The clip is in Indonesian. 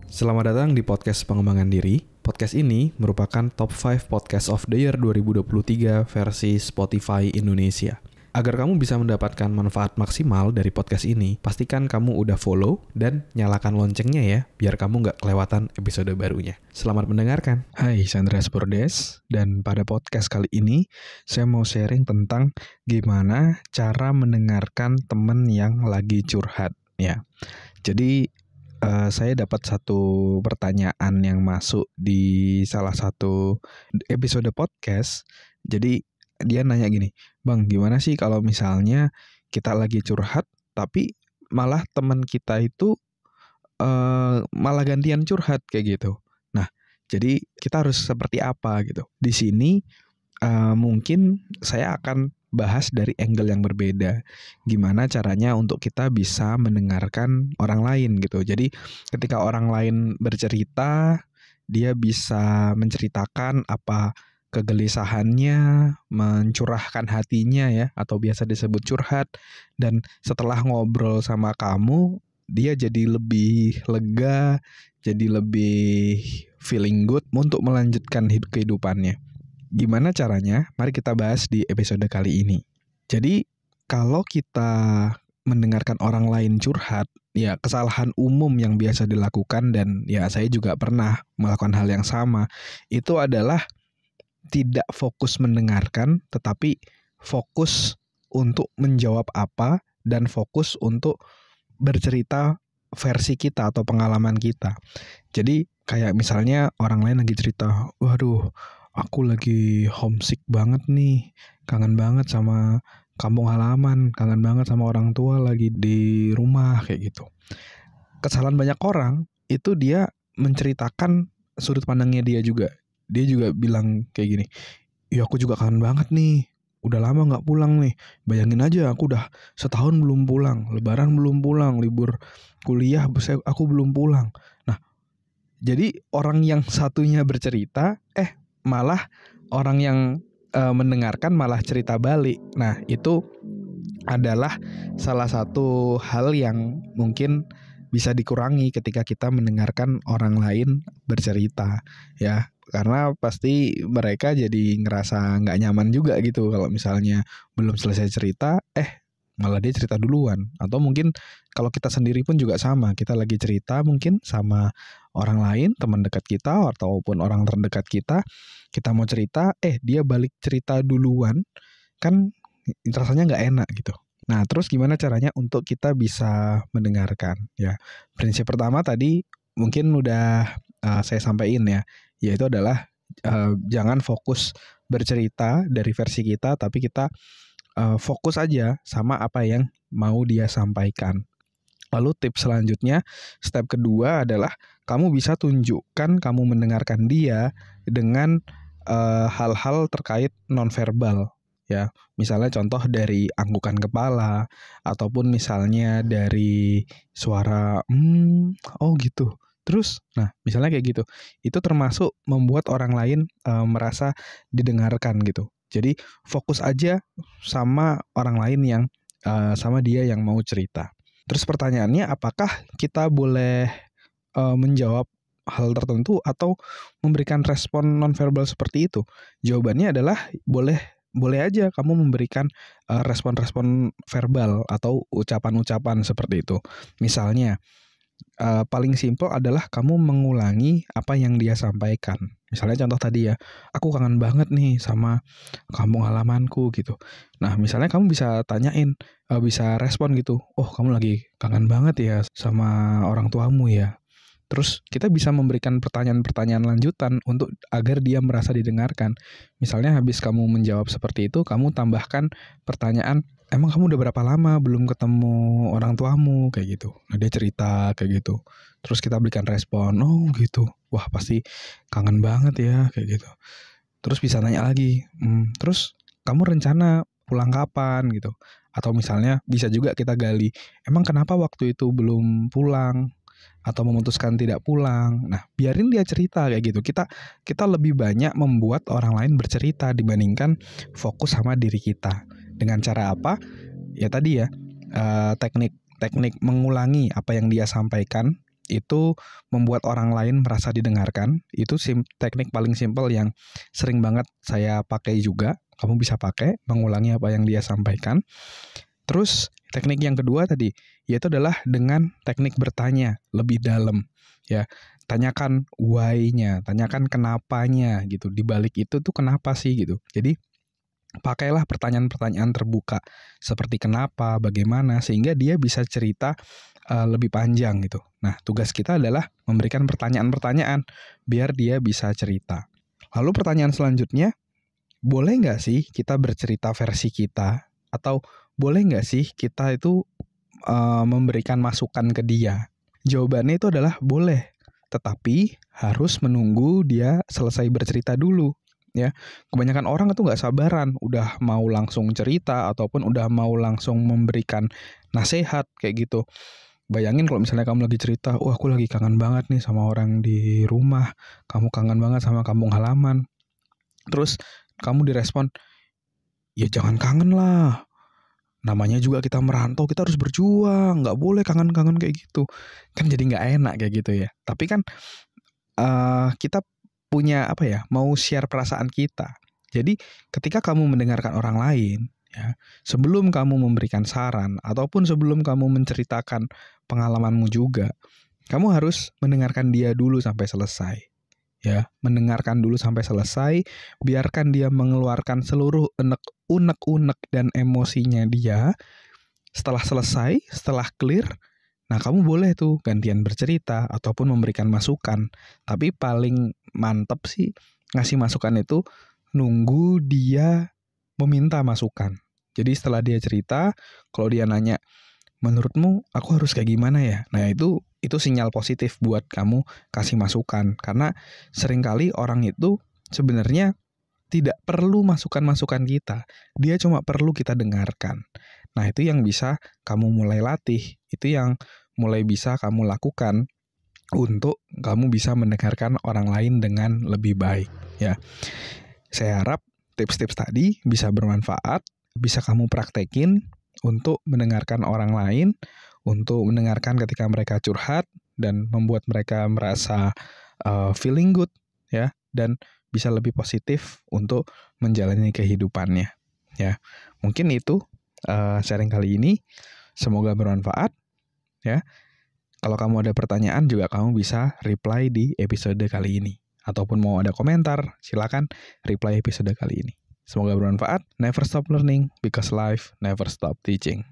Selamat datang di podcast pengembangan diri. Podcast ini merupakan top 5 podcast of the year 2023 versi Spotify Indonesia. Agar kamu bisa mendapatkan manfaat maksimal dari podcast ini, pastikan kamu udah follow dan nyalakan loncengnya ya, biar kamu nggak kelewatan episode barunya. Selamat mendengarkan. Hai, saya Andreas Purdes, dan pada podcast kali ini, saya mau sharing tentang gimana cara mendengarkan teman yang lagi curhat. Ya, jadi saya dapat satu pertanyaan yang masuk di salah satu episode podcast. Jadi dia nanya gini, "Bang, gimana sih kalau misalnya kita lagi curhat tapi malah teman kita itu malah gantian curhat kayak gitu. Nah, jadi kita harus seperti apa gitu. Di sini mungkin saya akan bahas dari angle yang berbeda. Gimana caranya untuk kita bisa mendengarkan orang lain gitu. Jadi ketika orang lain bercerita, dia bisa menceritakan apa kegelisahannya, mencurahkan hatinya ya, atau biasa disebut curhat. Dan setelah ngobrol sama kamu, dia jadi lebih lega, jadi lebih feeling good untuk melanjutkan kehidupannya. Gimana caranya? Mari kita bahas di episode kali ini. Jadi, kalau kita mendengarkan orang lain curhat, ya kesalahan umum yang biasa dilakukan dan ya saya juga pernah melakukan hal yang sama, itu adalah tidak fokus mendengarkan, tetapi fokus untuk menjawab apa dan fokus untuk bercerita versi kita atau pengalaman kita. Jadi kayak misalnya orang lain lagi cerita, waduh, aku lagi homesick banget nih, kangen banget sama kampung halaman, kangen banget sama orang tua lagi di rumah kayak gitu. Kesalahan banyak orang itu dia menceritakan sudut pandangnya dia juga. Dia juga bilang kayak gini, ya aku juga kangen banget nih, udah lama gak pulang nih. Bayangin aja aku udah setahun belum pulang, lebaran belum pulang, libur kuliah aku belum pulang. Nah, jadi orang yang satunya bercerita, malah orang yang mendengarkan malah cerita balik. Nah, itu adalah salah satu hal yang mungkin bisa dikurangi ketika kita mendengarkan orang lain bercerita ya, karena pasti mereka jadi ngerasa nggak nyaman juga gitu kalau misalnya belum selesai cerita malah dia cerita duluan. Atau mungkin kalau kita sendiri pun juga sama, kita lagi cerita mungkin sama orang lain, teman dekat kita ataupun orang terdekat kita mau cerita dia balik cerita duluan, kan rasanya nggak enak gitu. Nah, terus gimana caranya untuk kita bisa mendengarkan ya? Prinsip pertama tadi mungkin udah saya sampaikan ya, yaitu adalah jangan fokus bercerita dari versi kita, tapi kita fokus aja sama apa yang mau dia sampaikan. Lalu tips selanjutnya, step kedua adalah kamu bisa tunjukkan kamu mendengarkan dia dengan hal-hal terkait nonverbal. Ya, misalnya contoh dari anggukan kepala, ataupun misalnya dari suara oh gitu. Terus, nah misalnya kayak gitu, itu termasuk membuat orang lain merasa didengarkan gitu. Jadi fokus aja sama orang lain yang sama dia yang mau cerita. Terus pertanyaannya, apakah kita boleh menjawab hal tertentu atau memberikan respon nonverbal seperti itu? Jawabannya adalah boleh aja kamu memberikan respon-respon verbal atau ucapan-ucapan seperti itu. Misalnya, paling simpel adalah kamu mengulangi apa yang dia sampaikan. Misalnya contoh tadi ya, aku kangen banget nih sama kampung halamanku gitu. Nah, misalnya kamu bisa tanyain, bisa respon gitu, oh kamu lagi kangen banget ya sama orang tuamu ya. Terus kita bisa memberikan pertanyaan-pertanyaan lanjutan untuk agar dia merasa didengarkan. Misalnya habis kamu menjawab seperti itu, kamu tambahkan pertanyaan, emang kamu udah berapa lama belum ketemu orang tuamu kayak gitu. Nah, dia cerita kayak gitu. Terus kita berikan respon, oh gitu. Wah, pasti kangen banget ya kayak gitu. Terus bisa nanya lagi, terus kamu rencana pulang kapan gitu. Atau misalnya bisa juga kita gali, emang kenapa waktu itu belum pulang? Atau memutuskan tidak pulang. Nah, biarin dia cerita kayak gitu. Kita lebih banyak membuat orang lain bercerita dibandingkan fokus sama diri kita. Dengan cara apa? Ya tadi ya, teknik mengulangi apa yang dia sampaikan itu membuat orang lain merasa didengarkan. Itu teknik paling simpel yang sering banget saya pakai juga. Kamu bisa pakai, mengulangi apa yang dia sampaikan. Terus teknik yang kedua tadi, yaitu adalah dengan teknik bertanya lebih dalam. Ya, tanyakan why-nya, tanyakan kenapanya gitu. Di balik itu tuh kenapa sih gitu. Jadi pakailah pertanyaan-pertanyaan terbuka seperti kenapa, bagaimana, sehingga dia bisa cerita lebih panjang gitu. Nah, tugas kita adalah memberikan pertanyaan-pertanyaan biar dia bisa cerita. Lalu pertanyaan selanjutnya, boleh nggak sih kita bercerita versi kita? Atau boleh nggak sih kita itu memberikan masukan ke dia? Jawabannya itu adalah boleh, tetapi harus menunggu dia selesai bercerita dulu. Ya, kebanyakan orang itu nggak sabaran, udah mau langsung cerita ataupun udah mau langsung memberikan nasihat kayak gitu. Bayangin kalau misalnya kamu lagi cerita, aku lagi kangen banget nih sama orang di rumah, kamu kangen banget sama kampung halaman. Terus kamu direspon, ya jangan kangen lah. Namanya juga kita merantau, kita harus berjuang, nggak boleh kangen-kangen kayak gitu. Kan jadi nggak enak kayak gitu ya. Tapi kan kita punya mau share perasaan kita. Jadi ketika kamu mendengarkan orang lain, ya, sebelum kamu memberikan saran ataupun sebelum kamu menceritakan pengalamanmu juga, kamu harus mendengarkan dia dulu sampai selesai. Ya, mendengarkan dulu sampai selesai, biarkan dia mengeluarkan seluruh unek-unek dan emosinya dia. Setelah selesai, setelah clear, nah, kamu boleh tuh gantian bercerita ataupun memberikan masukan. Tapi paling mantep sih ngasih masukan itu nunggu dia meminta masukan. Jadi setelah dia cerita, kalau dia nanya, menurutmu aku harus kayak gimana ya? Nah, itu sinyal positif buat kamu kasih masukan. Karena seringkali orang itu sebenarnya tidak perlu masukan-masukan kita. Dia cuma perlu kita dengarkan. Nah, itu yang bisa kamu mulai latih. Itu yang mulai bisa kamu lakukan untuk kamu bisa mendengarkan orang lain dengan lebih baik. Ya, saya harap tips-tips tadi bisa bermanfaat, bisa kamu praktekin untuk mendengarkan orang lain, untuk mendengarkan ketika mereka curhat dan membuat mereka merasa feeling good, ya, dan bisa lebih positif untuk menjalani kehidupannya. Ya, mungkin itu sharing kali ini. Semoga bermanfaat. Ya, kalau kamu ada pertanyaan juga kamu bisa reply di episode kali ini. Ataupun mau ada komentar, silakan reply episode kali ini. Semoga bermanfaat. Never stop learning because life never stop teaching.